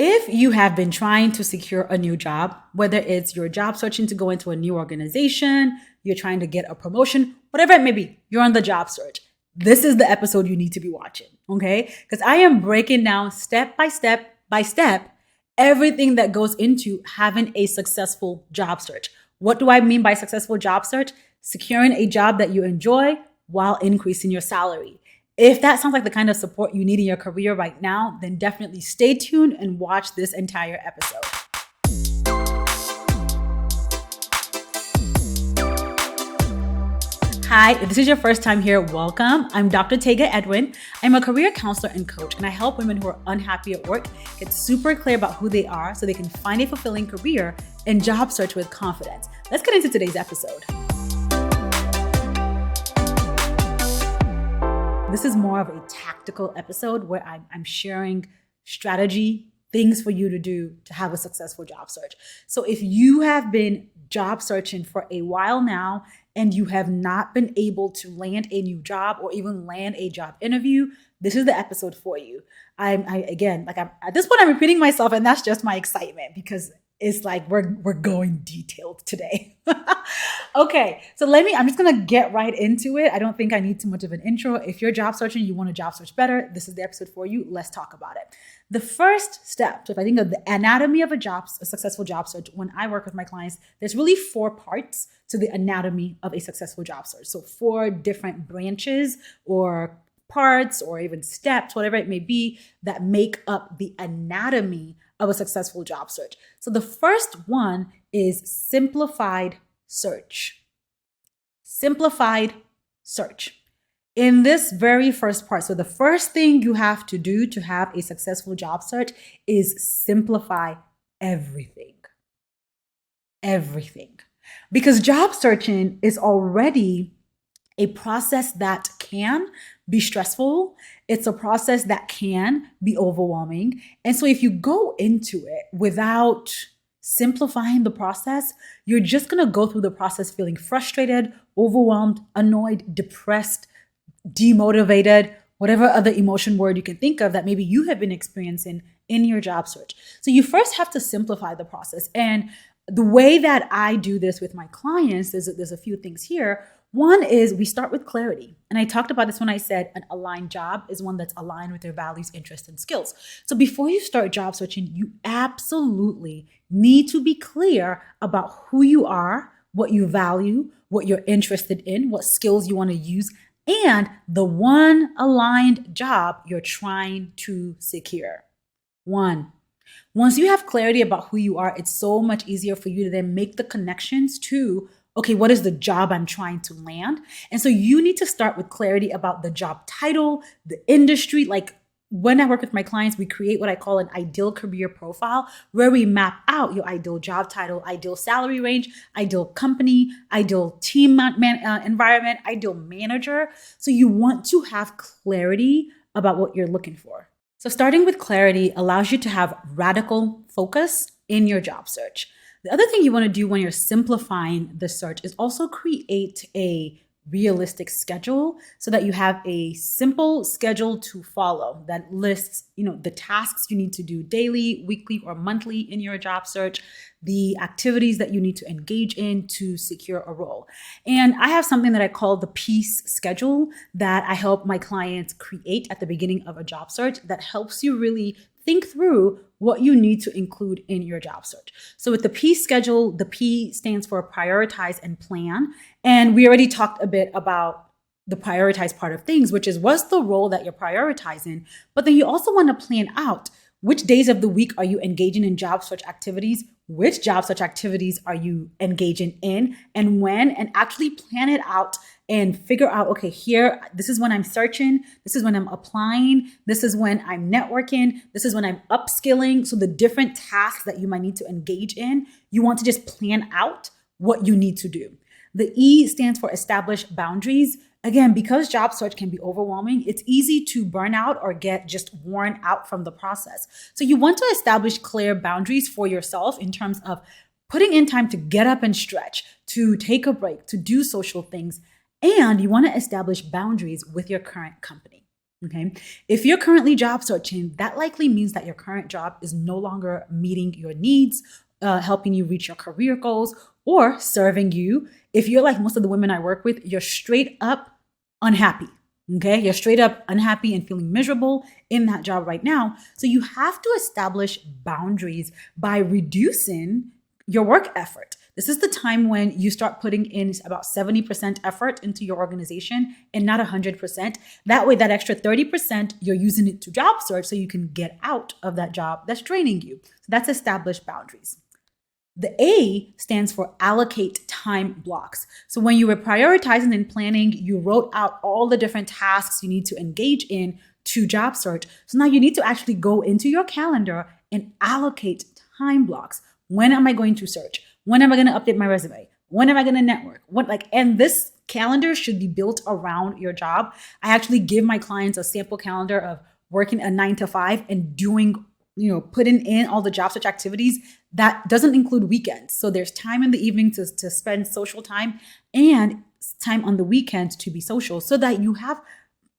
If you have been trying to secure a new job, whether it's you're job searching to go into a new organization, you're trying to get a promotion, whatever it may be, you're on the job search. This is the episode you need to be watching, okay? Because I am breaking down step by step everything that goes into having a successful job search. What do I mean by successful job search? Securing a job that you enjoy while increasing your salary. If that sounds like the kind of support you need in your career right now, then definitely stay tuned and watch this entire episode. Hi, if this is your first time here, welcome. I'm Dr. 𝙁𝙤𝙧. I'm a career counselor and coach, and I help women who are unhappy at work get super clear about who they are so they can find a fulfilling career and job search with confidence. Let's get into today's episode. This is more of a tactical episode where I'm sharing strategy, things for you to do to have a successful job search. So if you have been job searching for a while now and you have not been able to land a new job or even land a job interview, this is the episode for you. Again, at this point, I'm repeating myself, and that's just my excitement because it's like we're going detailed today. Okay, so I'm just gonna get right into it. I don't think I need too much of an intro. If you're job searching, you want to job search better, this is the episode for you. Let's talk about it. The first step, so if I think of the anatomy of a successful job search, when I work with my clients, there's really 4 parts to the anatomy of a successful job search. So 4 different branches or parts or even steps, whatever it may be, that make up the anatomy of a successful job search. So the first one is simplified search. Simplified search. In this very first part, so the first thing you have to do to have a successful job search is simplify everything. Everything. Because job searching is already a process that can be stressful. It's a process that can be overwhelming. And so if you go into it without simplifying the process, you're just going to go through the process feeling frustrated, overwhelmed, annoyed, depressed, demotivated, whatever other emotion word you can think of that maybe you have been experiencing in your job search. So you first have to simplify the process. And the way that I do this with my clients, there's a few things here. One is we start with clarity. And I talked about this when I said an aligned job is one that's aligned with your values, interests, and skills. So before you start job searching, you absolutely need to be clear about who you are, what you value, what you're interested in, what skills you want to use, and the one aligned job you're trying to secure. Once you have clarity about who you are, it's so much easier for you to then make the connections to, okay, what is the job I'm trying to land? And so you need to start with clarity about the job title, the industry. Like when I work with my clients, we create what I call an ideal career profile where we map out your ideal job title, ideal salary range, ideal company, ideal team environment, ideal manager. So you want to have clarity about what you're looking for. So starting with clarity allows you to have radical focus in your job search. The other thing you want to do when you're simplifying the search is also create a realistic schedule so that you have a simple schedule to follow that lists, the tasks you need to do daily, weekly, or monthly in your job search, the activities that you need to engage in to secure a role. And I have something that I call the peace schedule that I help my clients create at the beginning of a job search that helps you really think through what you need to include in your job search. So with the P schedule, the P stands for prioritize and plan. And we already talked a bit about the prioritize part of things, which is what's the role that you're prioritizing. But then you also want to plan out which days of the week are you engaging in job search activities, which job search activities are you engaging in, and when, and actually plan it out and figure out, okay, this is when I'm searching, this is when I'm applying, this is when I'm networking, this is when I'm upskilling. So the different tasks that you might need to engage in, you want to just plan out what you need to do. The E stands for establish boundaries. Again, because job search can be overwhelming, it's easy to burn out or get just worn out from the process. So you want to establish clear boundaries for yourself in terms of putting in time to get up and stretch, to take a break, to do social things. And you want to establish boundaries with your current company. Okay. If you're currently job searching, that likely means that your current job is no longer meeting your needs, helping you reach your career goals, or serving you. If you're like most of the women I work with, you're straight up unhappy. Okay. You're straight up unhappy and feeling miserable in that job right now. So you have to establish boundaries by reducing your work effort. This is the time when you start putting in about 70% effort into your organization and not 100%. That way, that extra 30%, you're using it to job search so you can get out of that job that's draining you. So that's established boundaries. The A stands for allocate time blocks. So when you were prioritizing and planning, you wrote out all the different tasks you need to engage in to job search. So now you need to actually go into your calendar and allocate time blocks. When am I going to search? When am I going to update my resume? When am I going to network? And this calendar should be built around your job. I actually give my clients a sample calendar of working a 9 to 5 and doing, putting in all the job search activities. That doesn't include weekends. So there's time in the evening to spend social time and time on the weekends to be social so that you have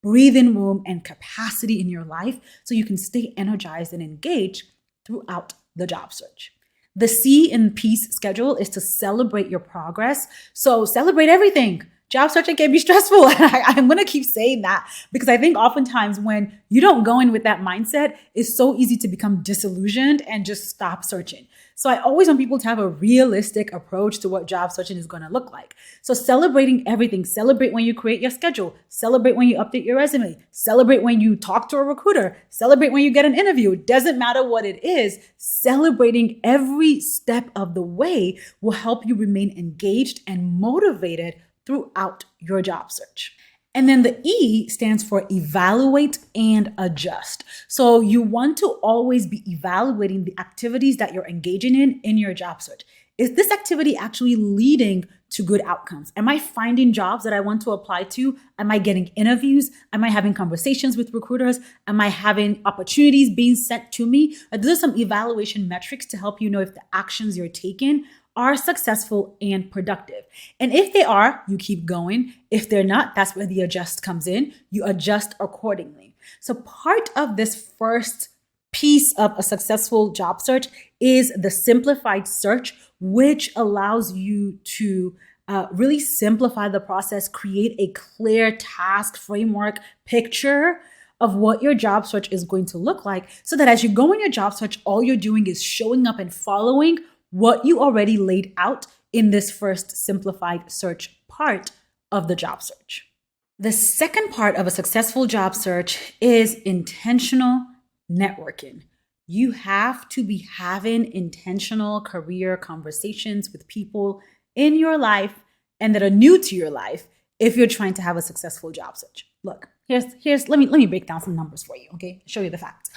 breathing room and capacity in your life so you can stay energized and engaged throughout the job search. The C in peace schedule is to celebrate your progress. So celebrate everything. Job searching can be stressful. I'm going to keep saying that because I think oftentimes when you don't go in with that mindset, it's so easy to become disillusioned and just stop searching. So I always want people to have a realistic approach to what job searching is going to look like. So celebrating everything. Celebrate when you create your schedule. Celebrate when you update your resume. Celebrate when you talk to a recruiter. Celebrate when you get an interview. It doesn't matter what it is. Celebrating every step of the way will help you remain engaged and motivated throughout your job search. And then the E stands for evaluate and adjust. So you want to always be evaluating the activities that you're engaging in your job search. Is this activity actually leading to good outcomes? Am I finding jobs that I want to apply to? Am I getting interviews? Am I having conversations with recruiters? Am I having opportunities being sent to me? Those are some evaluation metrics to help you know if the actions you're taking are successful and productive. And if they are, you keep going. If they're not, that's where the adjust comes in. You adjust accordingly. So part of this first piece of a successful job search is the simplified search, which allows you to really simplify the process, create a clear task framework picture of what your job search is going to look like so that as you go in your job search, all you're doing is showing up and following what you already laid out in this first simplified search part of the job search. The second part of a successful job search is intentional networking. You have to be having intentional career conversations with people in your life and that are new to your life if you're trying to have a successful job search. Look, let me break down some numbers for you, okay? Show you the facts.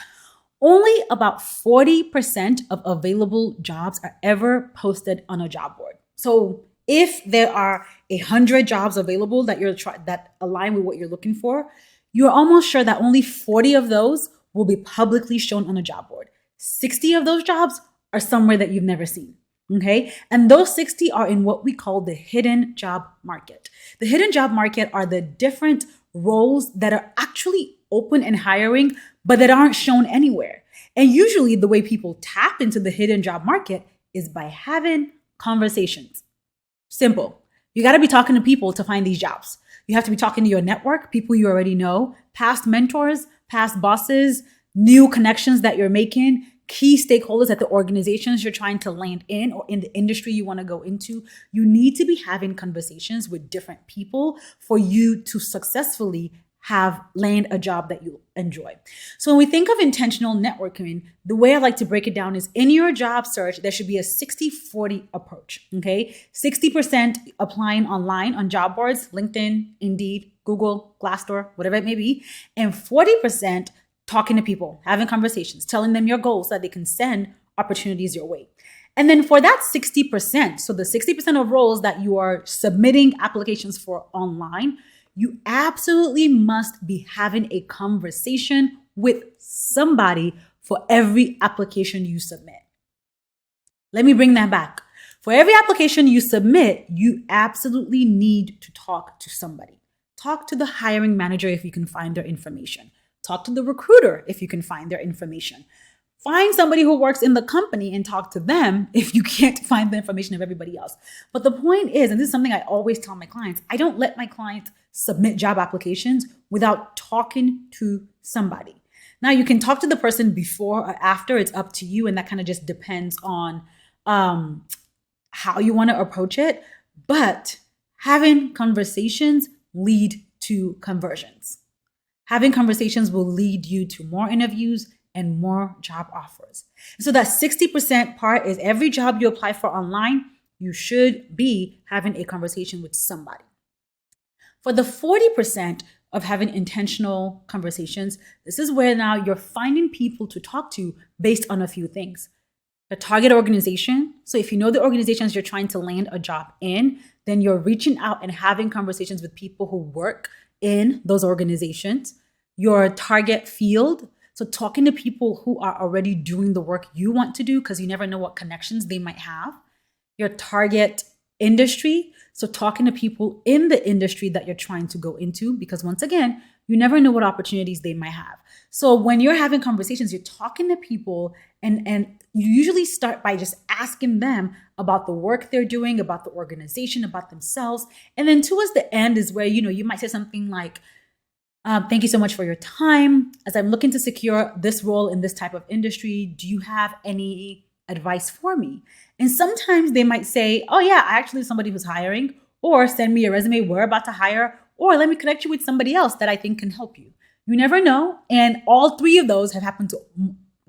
Only about 40% of available jobs are ever posted on a job board. So if there are 100 jobs available that align with what you're looking for, you're almost sure that only 40 of those will be publicly shown on a job board. 60 of those jobs are somewhere that you've never seen. Okay. And those 60 are in what we call the hidden job market. The hidden job market are the different roles that are actually open and hiring, but that aren't shown anywhere. And usually the way people tap into the hidden job market is by having conversations. Simple. You got to be talking to people to find these jobs. You have to be talking to your network, people you already know, past mentors, past bosses, new connections that you're making, key stakeholders at the organizations you're trying to land in or in the industry you want to go into. You need to be having conversations with different people for you to successfully land a job that you enjoy. So when we think of intentional networking, the way I like to break it down is in your job search, there should be a 60-40 approach, okay? 60% applying online on job boards, LinkedIn, Indeed, Google, Glassdoor, whatever it may be, and 40% talking to people, having conversations, telling them your goals so that they can send opportunities your way. And then for that 60%, so the 60% of roles that you are submitting applications for online, you absolutely must be having a conversation with somebody for every application you submit. Let me bring that back. For every application you submit, you absolutely need to talk to somebody. Talk to the hiring manager if you can find their information. Talk to the recruiter if you can find their information. Find somebody who works in the company and talk to them if you can't find the information of everybody else. But the point is, and this is something I always tell my clients, I don't let my clients submit job applications without talking to somebody. Now, you can talk to the person before or after. It's up to you, and that kind of just depends on how you want to approach it. But having conversations lead to conversions. Having conversations will lead you to more interviews and more job offers. So that 60% part is every job you apply for online, you should be having a conversation with somebody. For the 40% of having intentional conversations, this is where now you're finding people to talk to based on a few things. The target organization. So if you know the organizations you're trying to land a job in, then you're reaching out and having conversations with people who work in those organizations. Your target field. So talking to people who are already doing the work you want to do, because you never know what connections they might have. Your target industry. So talking to people in the industry that you're trying to go into, because once again, you never know what opportunities they might have. So when you're having conversations, you're talking to people and you usually start by just asking them about the work they're doing, about the organization, about themselves. And then towards the end is where, you might say something like, thank you so much for your time. As I'm looking to secure this role in this type of industry, do you have any advice for me? And sometimes they might say, oh yeah, I actually have somebody who's hiring, or send me a resume, we're about to hire, or let me connect you with somebody else that I think can help you. You never know. And all three of those have happened to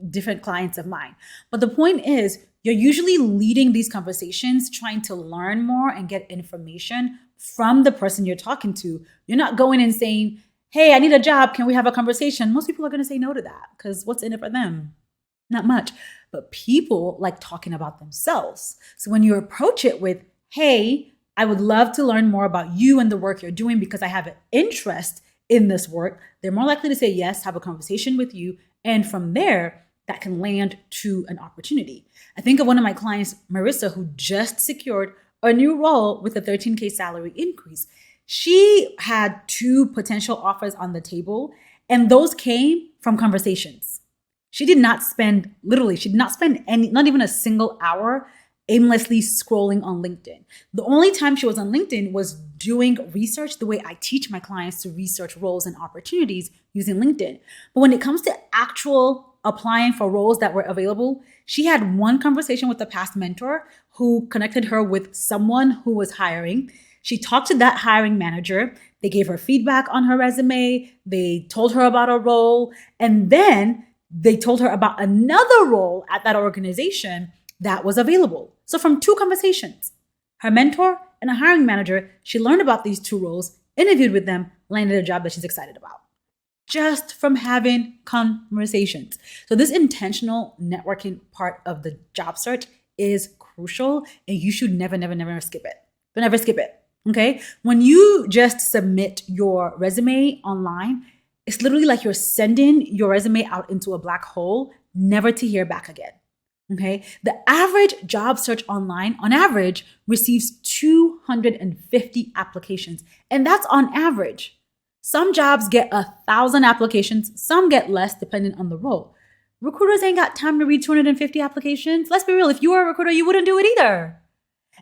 different clients of mine. But the point is, you're usually leading these conversations, trying to learn more and get information from the person you're talking to. You're not going and saying, hey, I need a job. Can we have a conversation? Most people are going to say no to that because what's in it for them? Not much. But people like talking about themselves. So when you approach it with, hey, I would love to learn more about you and the work you're doing because I have an interest in this work, they're more likely to say yes, have a conversation with you. And from there, that can land to an opportunity. I think of one of my clients, Marissa, who just secured a new role with a 13K salary increase. She had 2 potential offers on the table, and those came from conversations. She did not spend any, not even a single hour aimlessly scrolling on LinkedIn. The only time she was on LinkedIn was doing research the way I teach my clients to research roles and opportunities using LinkedIn. But when it comes to actual applying for roles that were available, she had one conversation with a past mentor who connected her with someone who was hiring. She talked to that hiring manager. They gave her feedback on her resume. They told her about a role. And then they told her about another role at that organization that was available. So from 2 conversations, her mentor and a hiring manager, she learned about these 2 roles, interviewed with them, landed a job that she's excited about. Just from having conversations. So this intentional networking part of the job search is crucial, and you should never skip it. Don't ever skip it, okay? When you just submit your resume online, it's literally like you're sending your resume out into a black hole, never to hear back again. Okay, the average job search online on average receives 250 applications, and that's on average. Some jobs get 1,000 applications, some get less depending on the role. Recruiters ain't got time to read 250 applications. Let's be real, if you were a recruiter, you wouldn't do it either.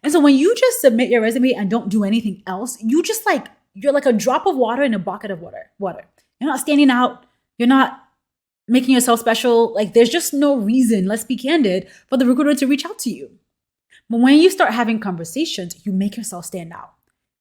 And so when you just submit your resume and don't do anything else, you're like a drop of water in a bucket of water. You're not standing out, you're not making yourself special. Like there's just no reason, let's be candid, for the recruiter to reach out to you. But when you start having conversations, you make yourself stand out.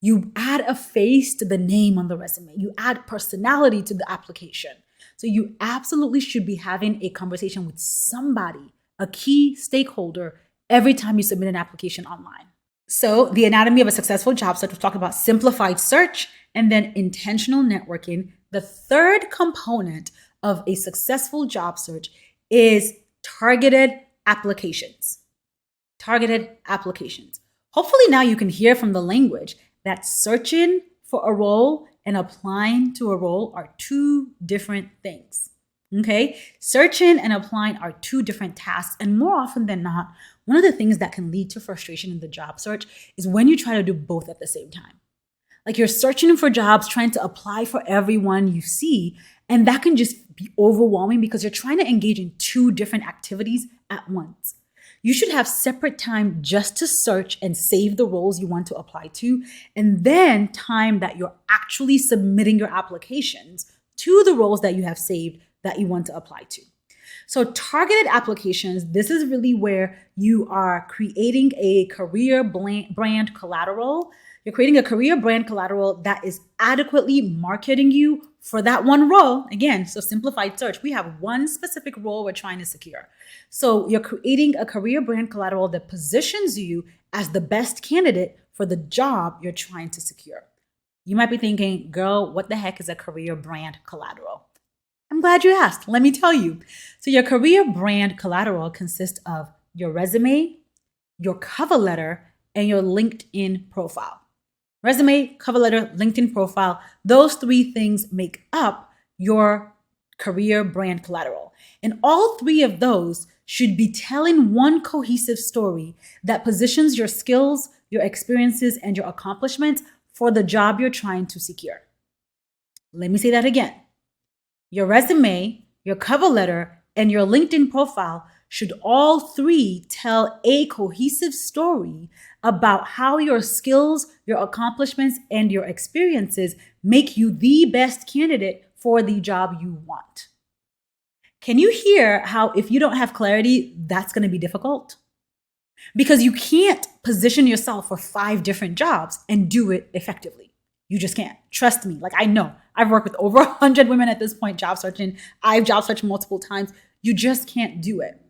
You add a face to the name on the resume. You add personality to the application. So you absolutely should be having a conversation with somebody, a key stakeholder, every time you submit an application online. So the anatomy of a successful job search, we're talking about simplified search and then intentional networking. The third component of a successful job search is targeted applications. Targeted applications. Hopefully now you can hear from the language that searching for a role and applying to a role are 2 different things. Okay? Searching and applying are 2 different tasks. And more often than not, one of the things that can lead to frustration in the job search is when you try to do both at the same time. Like you're searching for jobs, trying to apply for everyone you see, and that can just be overwhelming because you're trying to engage in two different activities at once. You should have separate time just to search and save the roles you want to apply to, and then time that you're actually submitting your applications to the roles that you have saved that you want to apply to. So targeted applications, this is really where you are creating a career brand collateral. You're creating a career brand collateral that is adequately marketing you for that one role. Again, so simplified search. We have one specific role we're trying to secure. So you're creating a career brand collateral that positions you as the best candidate for the job you're trying to secure. You might be thinking, girl, what the heck is a career brand collateral? I'm glad you asked. Let me tell you. So your career brand collateral consists of your resume, your cover letter, and your LinkedIn profile. Resume, cover letter, LinkedIn profile, those three things make up your career brand collateral. And all three of those should be telling one cohesive story that positions your skills, your experiences, and your accomplishments for the job you're trying to secure. Let me say that again. Your resume, your cover letter, and your LinkedIn profile should all three tell a cohesive story about how your skills, your accomplishments, and your experiences make you the best candidate for the job you want. Can you hear how if you don't have clarity, that's going to be difficult? Because you can't position yourself for 5 different jobs and do it effectively. You just can't. Trust me. Like, I know. I've worked with over 100 women at this point job searching. I've job searched multiple times. You just can't do it.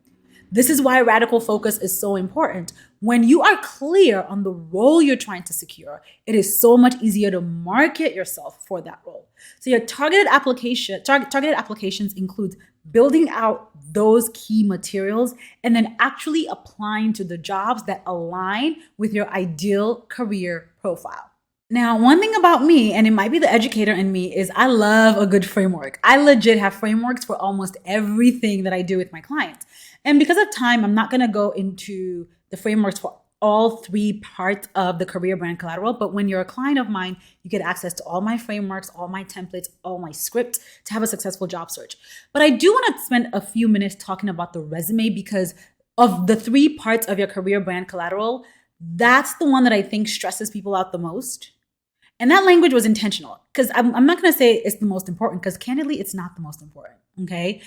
This is why radical focus is so important. When you are clear on the role you're trying to secure, it is so much easier to market yourself for that role. So your targeted applications includes building out those key materials and then actually applying to the jobs that align with your ideal career profile. Now, one thing about me, and it might be the educator in me, is I love a good framework. I legit have frameworks for almost everything that I do with my clients. And because of time, I'm not going to go into the frameworks for all 3 parts of the career brand collateral. But when you're a client of mine, you get access to all my frameworks, all my templates, all my scripts to have a successful job search. But I do want to spend a few minutes talking about the resume because of the 3 parts of your career brand collateral. That's the one that I think stresses people out the most. And that language was intentional because I'm not going to say it's the most important because candidly, it's not the most important. Okay.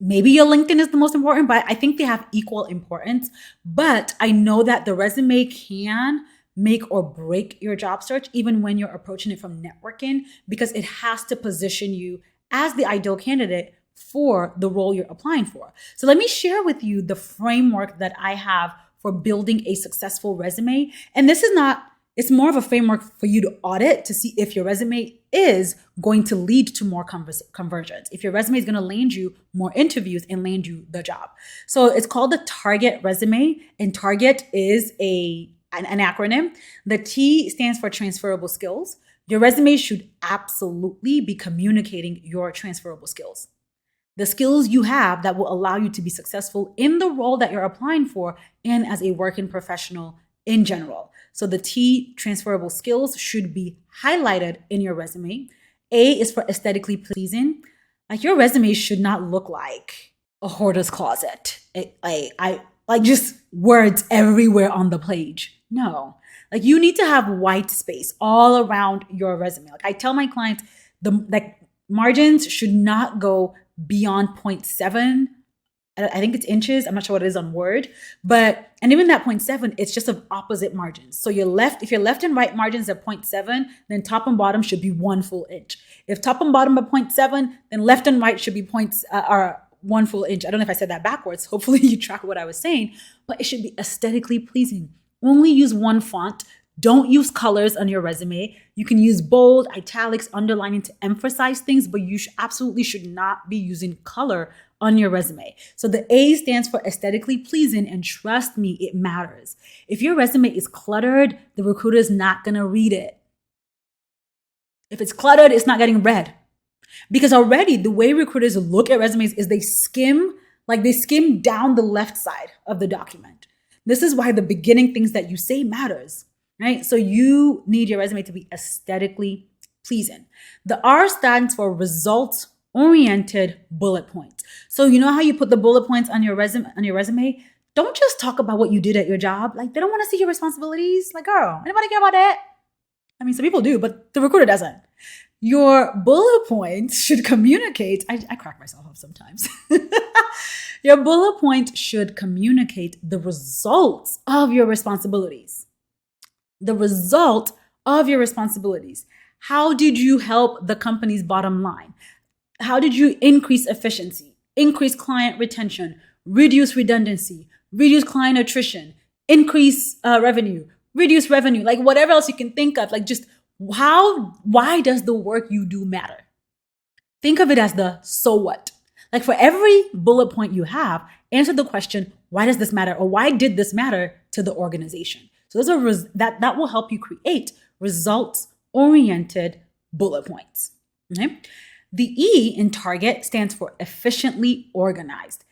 Maybe your LinkedIn is the most important, but I think they have equal importance. But I know that the resume can make or break your job search, even when you're approaching it from networking, because it has to position you as the ideal candidate for the role you're applying for. So let me share with you the framework that I have for building a successful resume. And this is not, it's more of a framework for you to audit to see if your resume is going to lead to more conversions, if your resume is going to land you more interviews and land you the job. So it's called the Target resume, and Target is an acronym. The T stands for transferable skills. Your resume should absolutely be communicating your transferable skills. The skills you have that will allow you to be successful in the role that you're applying for and as a working professional in general. So the T, transferable skills, should be highlighted in your resume. A is for aesthetically pleasing. Like, your resume should not look like a hoarder's closet. I like just words everywhere on the page. No, like, you need to have white space all around your resume. Like, I tell my clients, margins should not go beyond 0.7. I think it's inches. I'm not sure what it is on Word, and even that 0.7, it's just of opposite margins. So if your left and right margins are 0.7, then top and bottom should be 1 full inch. If top and bottom are 0.7, then left and right should be 1 full inch. I don't know if I said that backwards. Hopefully you track what I was saying, but it should be aesthetically pleasing. Only use one font. Don't use colors on your resume. You can use bold, italics, underlining to emphasize things, but you absolutely should not be using color on your resume. So the A stands for aesthetically pleasing, and trust me, it matters. If your resume is cluttered, the recruiter is not going to read it. If it's cluttered, it's not getting read. Because already the way recruiters look at resumes is they skim down the left side of the document. This is why the beginning things that you say matters, right? So you need your resume to be aesthetically pleasing. The R stands for results oriented bullet points. So you know how you put the bullet points on your resume? Don't just talk about what you did at your job. Like, they don't want to see your responsibilities. Like, girl, anybody care about that? I mean, some people do, but the recruiter doesn't. Your bullet points should communicate. I crack myself up sometimes. Your bullet point should communicate the results of your responsibilities. The result of your responsibilities. How did you help the company's bottom line? How did you increase efficiency, increase client retention, reduce redundancy, reduce client attrition, increase revenue, reduce revenue, like whatever else you can think of, like just why does the work you do matter? Think of it as the so what. Like for every bullet point you have, answer the question, why does this matter? Or why did this matter to the organization? So those are that will help you create results-oriented bullet points. Okay? The E in target stands for efficiently organized.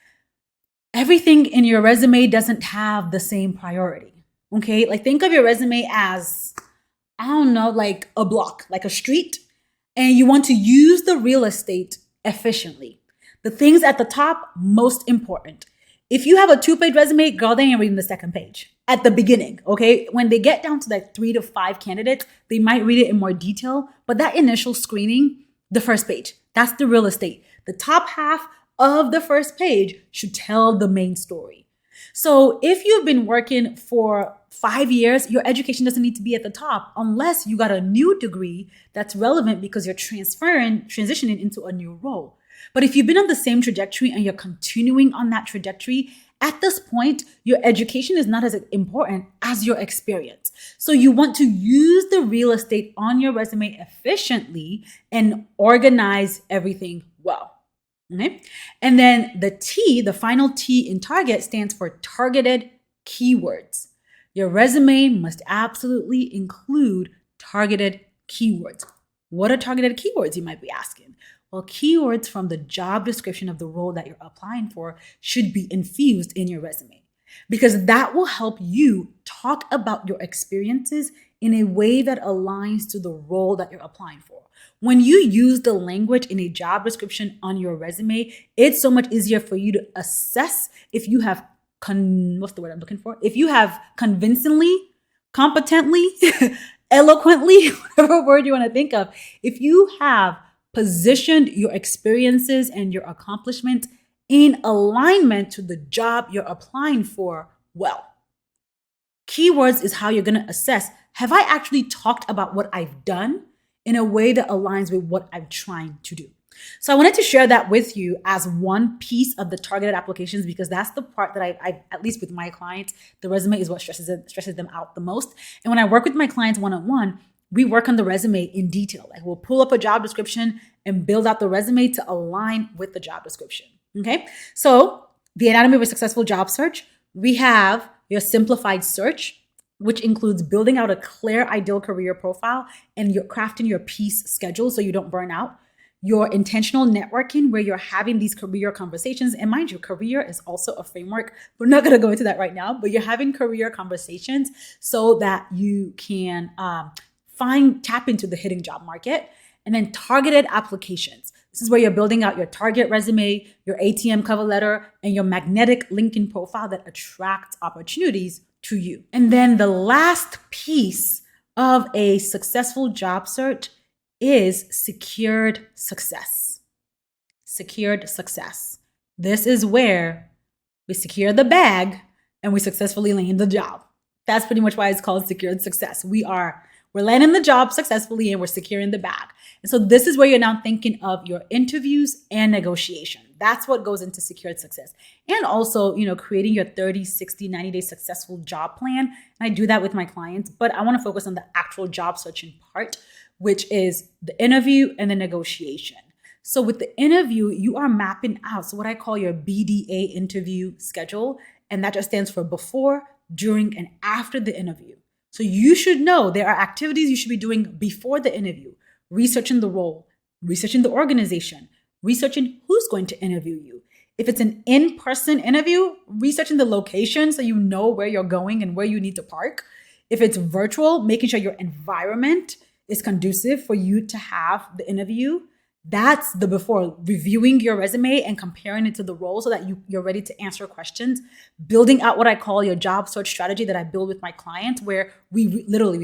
Everything in your resume doesn't have the same priority. Okay? Like think of your resume as, I don't know, like a block, like a street, and you want to use the real estate efficiently. The things at the top, most important. If you have a 2-page resume, girl, they ain't reading the second page at the beginning, okay? When they get down to like 3 to 5 candidates, they might read it in more detail, but that initial screening, the first page, that's the real estate. The top half of the first page should tell the main story. So if you've been working for 5 years, your education doesn't need to be at the top unless you got a new degree that's relevant because you're transitioning into a new role. But if you've been on the same trajectory and you're continuing on that trajectory, at this point, your education is not as important as your experience. So you want to use the real estate on your resume efficiently and organize everything well. Okay? And then the T, the final T in target, stands for targeted keywords. Your resume must absolutely include targeted keywords. What are targeted keywords, you might be asking? Well, keywords from the job description of the role that you're applying for should be infused in your resume because that will help you talk about your experiences in a way that aligns to the role that you're applying for. When you use the language in a job description on your resume, it's so much easier for you to assess if you have, If you have convincingly, competently, eloquently, whatever word you want to think of, if you have positioned your experiences and your accomplishment in alignment to the job you're applying for well. Keywords is how you're going to assess, have I actually talked about what I've done in a way that aligns with what I'm trying to do? So I wanted to share that with you as one piece of the targeted applications because that's the part that I at least with my clients, the resume is what stresses them out the most. And when I work with my clients one-on-one, we work on the resume in detail. Like we'll pull up a job description and build out the resume to align with the job description. Okay. So the anatomy of a successful job search, we have your simplified search, which includes building out a clear ideal career profile and you're crafting your piece schedule so you don't burn out. Your intentional networking where you're having these career conversations. And mind you, career is also a framework. We're not going to go into that right now, but you're having career conversations so that you can tap into the hidden job market. And then targeted applications. This is where you're building out your target resume, your ATM cover letter, and your magnetic LinkedIn profile that attracts opportunities to you. And then the last piece of a successful job search is secured success. Secured success. This is where we secure the bag and we successfully land the job. That's pretty much why it's called secured success. We're landing the job successfully and we're securing the bag. And so this is where you're now thinking of your interviews and negotiation. That's what goes into secured success. And also, creating your 30, 60, 90-day successful job plan. And I do that with my clients, but I want to focus on the actual job searching part, which is the interview and the negotiation. So with the interview, you are mapping out what I call your BDA interview schedule. And that just stands for before, during, and after the interview. So you should know there are activities you should be doing before the interview, researching the role, researching the organization, researching who's going to interview you. If it's an in-person interview, researching the location so you know where you're going and where you need to park. If it's virtual, making sure your environment is conducive for you to have the interview. That's the before, reviewing your resume and comparing it to the role so that you're ready to answer questions, building out what I call your job search strategy that I build with my clients, where we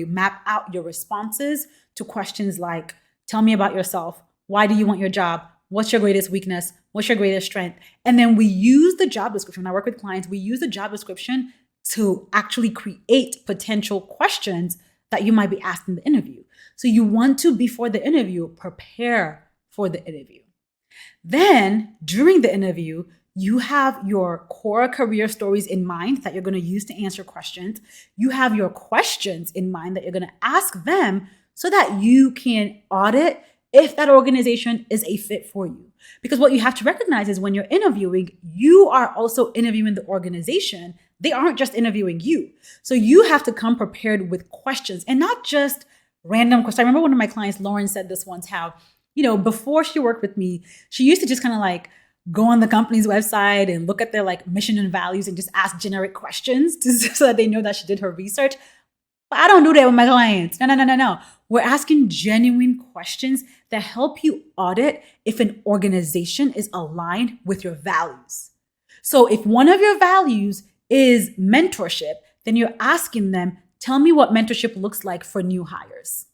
map out your responses to questions like, tell me about yourself. Why do you want your job? What's your greatest weakness? What's your greatest strength? And then we use the job description. When I work with clients, we use the job description to actually create potential questions that you might be asked in the interview. So you want to, before the interview, prepare for the interview. Then during the interview, you have your core career stories in mind that you're going to use to answer questions. You have your questions in mind that you're going to ask them so that you can audit if that organization is a fit for you. Because what you have to recognize is when you're interviewing, you are also interviewing the organization. They aren't just interviewing you. So you have to come prepared with questions and not just random questions. I remember one of my clients, Lauren, said this once, how, before she worked with me, she used to just kind of like go on the company's website and look at their like mission and values and just ask generic questions so that they know that she did her research. But I don't do that with my clients. No. We're asking genuine questions that help you audit if an organization is aligned with your values. So if one of your values is mentorship, then you're asking them, tell me what mentorship looks like for new hires.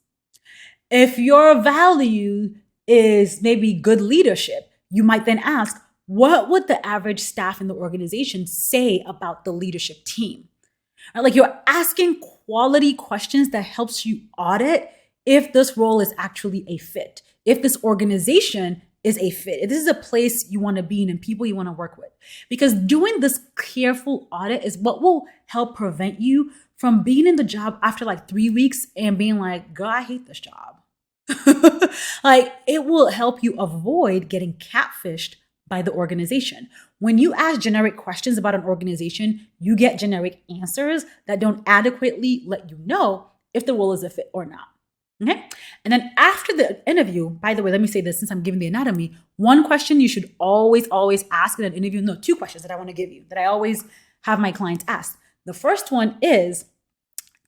If your value is maybe good leadership, you might then ask, what would the average staff in the organization say about the leadership team? Right? Like you're asking quality questions that helps you audit if this role is actually a fit, if this organization is a fit, if this is a place you want to be in and people you want to work with. Because doing this careful audit is what will help prevent you from being in the job after like 3 weeks and being like, girl, I hate this job. Like it will help you avoid getting catfished by the organization. When you ask generic questions about an organization, you get generic answers that don't adequately let you know if the role is a fit or not. Okay. And then after the interview, by the way, let me say this since I'm giving the anatomy, one question you should always ask in an interview. No, 2 questions that I want to give you that I always have my clients ask. The first one is,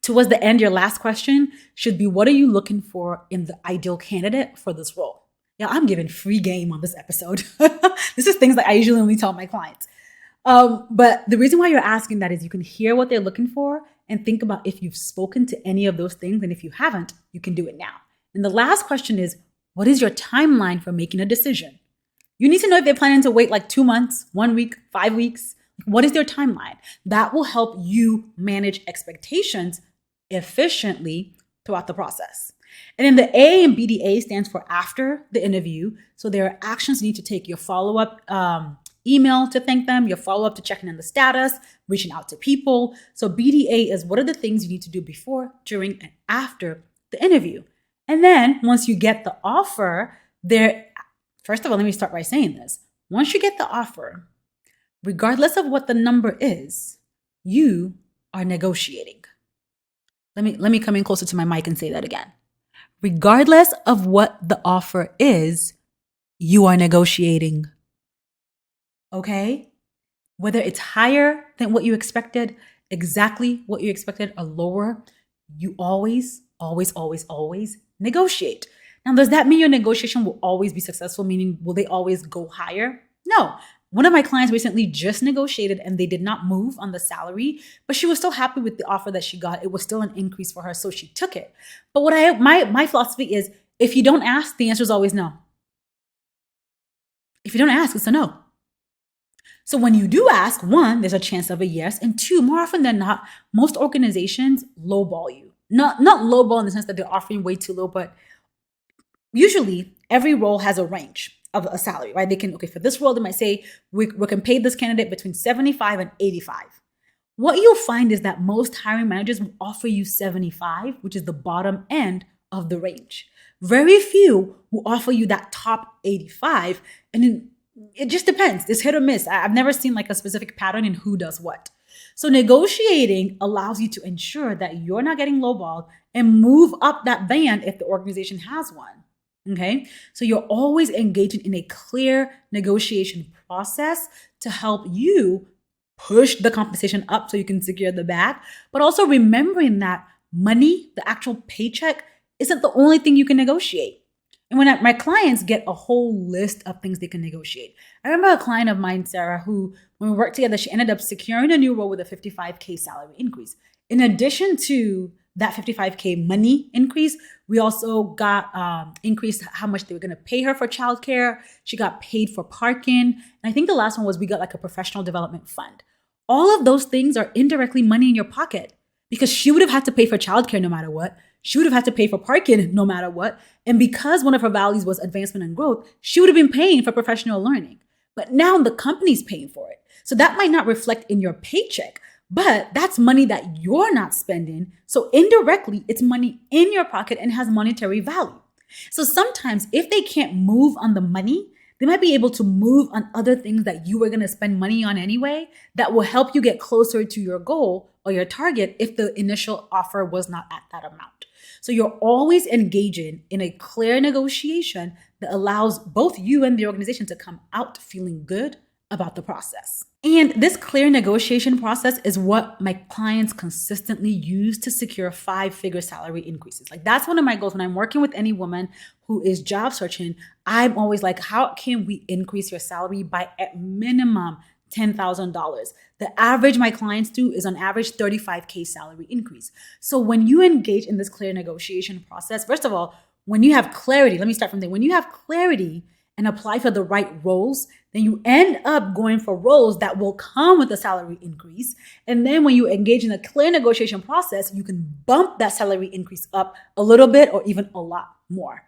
towards the end, your last question should be, what are you looking for in the ideal candidate for this role? Yeah, I'm giving free game on this episode. This is things that I usually only tell my clients. But the reason why you're asking that is you can hear what they're looking for and think about if you've spoken to any of those things. And if you haven't, you can do it now. And the last question is, what is your timeline for making a decision? You need to know if they're planning to wait like 2 months, 1 week, 5 weeks. What is their timeline? That will help you manage expectations efficiently throughout the process. And then the A in BDA stands for after the interview. So there are actions you need to take. Your follow-up email to thank them, your follow-up to checking on the status, reaching out to people. So BDA is what are the things you need to do before, during, and after the interview. And then once you get the offer, first of all, let me start by saying this. Once you get the offer, regardless of what the number is, you are negotiating. Let me come in closer to my mic and say that again. Regardless of what the offer is, you are negotiating. Okay? Whether it's higher than what you expected, exactly what you expected, or lower, you always negotiate. Now, does that mean your negotiation will always be successful? Meaning, will they always go higher? No. One of my clients recently just negotiated and they did not move on the salary, but she was still happy with the offer that she got. It was still an increase for her, so she took it. But my philosophy is, if you don't ask, the answer is always no. If you don't ask, it's a no. So when you do ask, 1, there's a chance of a yes, and 2, more often than not, most organizations lowball you. Not lowball in the sense that they're offering way too low, but usually every role has a range of a salary, right? They can, for this role, they might say, we can pay this candidate between 75 and 85. What you'll find is that most hiring managers will offer you 75, which is the bottom end of the range. Very few will offer you that top 85. And then it just depends. It's hit or miss. I've never seen like a specific pattern in who does what. So negotiating allows you to ensure that you're not getting lowballed and move up that band if the organization has one. Okay, so you're always engaging in a clear negotiation process to help you push the compensation up so you can secure the bag, but also remembering that money, the actual paycheck, isn't the only thing you can negotiate. And when my clients get a whole list of things they can negotiate. I remember a client of mine, Sarah, who, when we worked together, she ended up securing a new role with a 55K salary increase. In addition to that 55K money increase, we also got increased how much they were going to pay her for childcare. She got paid for parking. And I think the last one was we got like a professional development fund. All of those things are indirectly money in your pocket because she would have had to pay for childcare no matter what. She would have had to pay for parking no matter what. And because one of her values was advancement and growth, she would have been paying for professional learning. But now the company's paying for it. So that might not reflect in your paycheck, but that's money that you're not spending. So indirectly, it's money in your pocket and has monetary value. So sometimes if they can't move on the money, they might be able to move on other things that you were going to spend money on anyway that will help you get closer to your goal or your target if the initial offer was not at that amount. So you're always engaging in a clear negotiation that allows both you and the organization to come out feeling good about the process. And this clear negotiation process is what my clients consistently use to secure 5-figure salary increases. Like that's one of my goals when I'm working with any woman who is job searching. I'm always like, how can we increase your salary by at minimum $10,000? The average my clients do is on average 35K salary increase. So when you engage in this clear negotiation process, first of all, when you have clarity, let me start from there. When you have clarity and apply for the right roles, then you end up going for roles that will come with a salary increase. And then when you engage in a clear negotiation process, you can bump that salary increase up a little bit or even a lot more.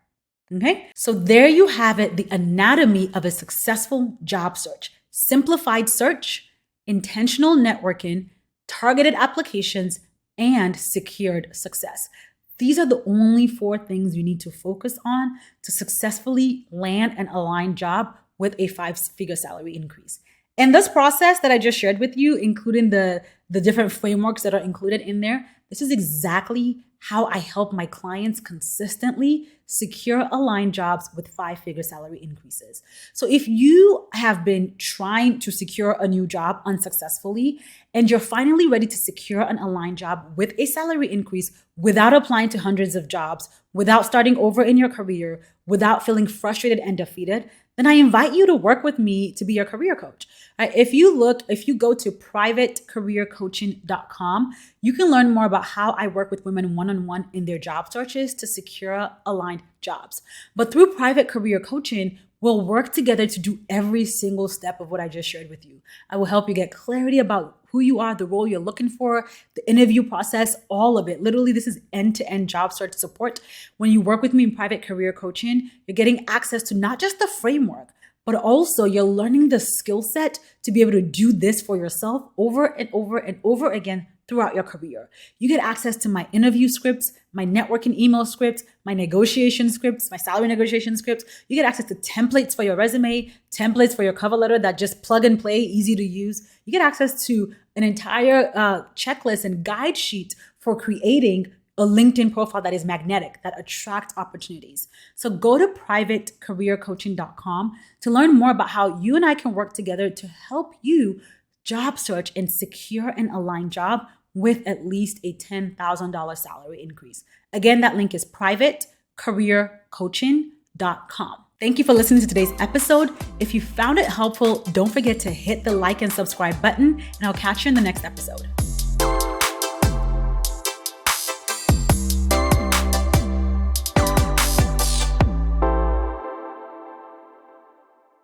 Okay? So there you have it, the anatomy of a successful job search. Simplified search, intentional networking, targeted applications, and secured success. These are the only 4 things you need to focus on to successfully land an aligned job with a 5-figure salary increase. And this process that I just shared with you, including the different frameworks that are included in there, this is exactly how I help my clients consistently secure aligned jobs with 5-figure salary increases. So if you have been trying to secure a new job unsuccessfully and you're finally ready to secure an aligned job with a salary increase without applying to hundreds of jobs, without starting over in your career, without feeling frustrated and defeated, then I invite you to work with me to be your career coach. If you go to privatecareercoaching.com, you can learn more about how I work with women one-on-one in their job searches to secure aligned jobs. But through private career coaching, we'll work together to do every single step of what I just shared with you. I will help you get clarity about who you are, the role you're looking for, the interview process, all of it. Literally, this is end-to-end job search support. When you work with me in private career coaching, you're getting access to not just the framework, but also you're learning the skill set to be able to do this for yourself over and over and over again throughout your career. You get access to my interview scripts, my networking email scripts, my negotiation scripts, my salary negotiation scripts. You get access to templates for your resume, templates for your cover letter that just plug and play, easy to use. You get access to an entire checklist and guide sheet for creating a LinkedIn profile that is magnetic, that attracts opportunities. So go to privatecareercoaching.com to learn more about how you and I can work together to help you job search and secure an aligned job with at least a $10,000 salary increase. Again, that link is privatecareercoaching.com. Thank you for listening to today's episode. If you found it helpful, don't forget to hit the like and subscribe button, and I'll catch you in the next episode.